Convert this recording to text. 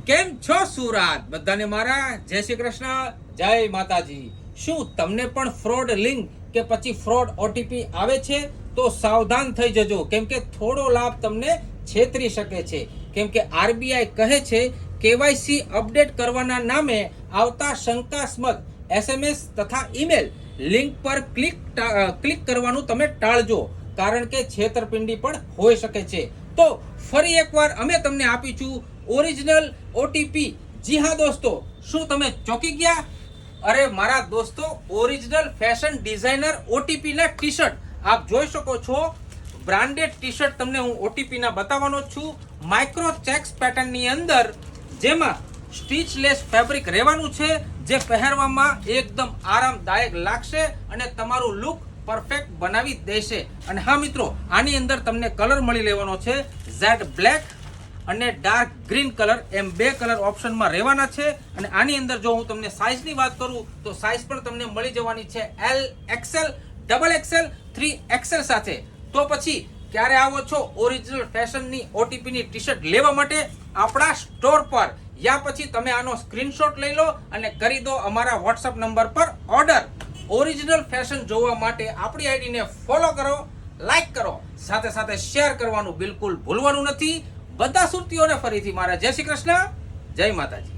કેમ છો સુરત? બધાને મારા જય શ્રી કૃષ્ણ, જય માતાજી. શું તમને પણ ફ્રોડ લિંક કે પછી ફ્રોડ ઓટીપી આવે છે? તો સાવધાન થઈ જજો, કેમ કે થોડો લાભ તમને છેતરી શકે છે. કેમ કે આરબીઆઈ કહે છે કેવાયસી અપડેટ કરવાના નામે આવતા શંકાસ્પદ એસએમએસ તથા ઈમેલ લિંક પર ક્લિક કરવાનું તમે ટાળજો, કારણ કે છેતરપિંડી પણ હોઈ શકે છે. તો ફરી એકવાર અમે તમને આપીશું ઓરિજિનલ ઓટીપી. જી હા દોસ્તો, શું તમે ચોંકી ગયા? અરે મારા દોસ્તો, ઓરિજિનલ ફેશન ડિઝાઇનર ઓટીપી ના ટી શર્ટ આપ જોઈ શકો છો. બ્રાન્ડેડ ટી શર્ટ તમને હું ઓટીપી ના બતાવવાનો છું. માઇક્રો ચેક્સ પેટર્ન ની અંદર, જેમાં સ્ટીચલેસ ફેબ્રિક રહેવાનું છે, જે પહેરવામાં એકદમ આરામદાયક લાગશે અને તમારું લુક પરફેક્ટ બનાવી દેશે. અને હા મિત્રો, આની અંદર તમને કલર મળી લેવાનો છે ઝેડ બ્લેક અને ડાર્ક ગ્રીન કલર, એમ બે કલર ઓપ્શનમાં રહેવાના છે. અને આની અંદર જો હું તમને સાઇઝની વાત કરું તો સાઇઝ પણ તમને મળી જવાની છે L, Excel, double XL, 3XL સાથે. તો પછી ક્યારે આવો છો ઓરિજિનલ ફેશનની ઓટીપીની ટી શર્ટ લેવા માટે? આપણા સ્ટોર પર, યા પછી તમે આનો સ્ક્રીનશોટ લઈ લો અને કરી દો અમારા વોટ્સઅપ નંબર પર ઓર્ડર. ઓરિજિનલ ફેશન જોવા માટે આપણી આઈડીને ફોલો કરો, લાઈક કરો, સાથે સાથે શેર કરવાનું બિલકુલ ભૂલવાનું નથી. બધા સુરતીઓને ફરીથી મારા જય શ્રી કૃષ્ણ, જય માતાજી.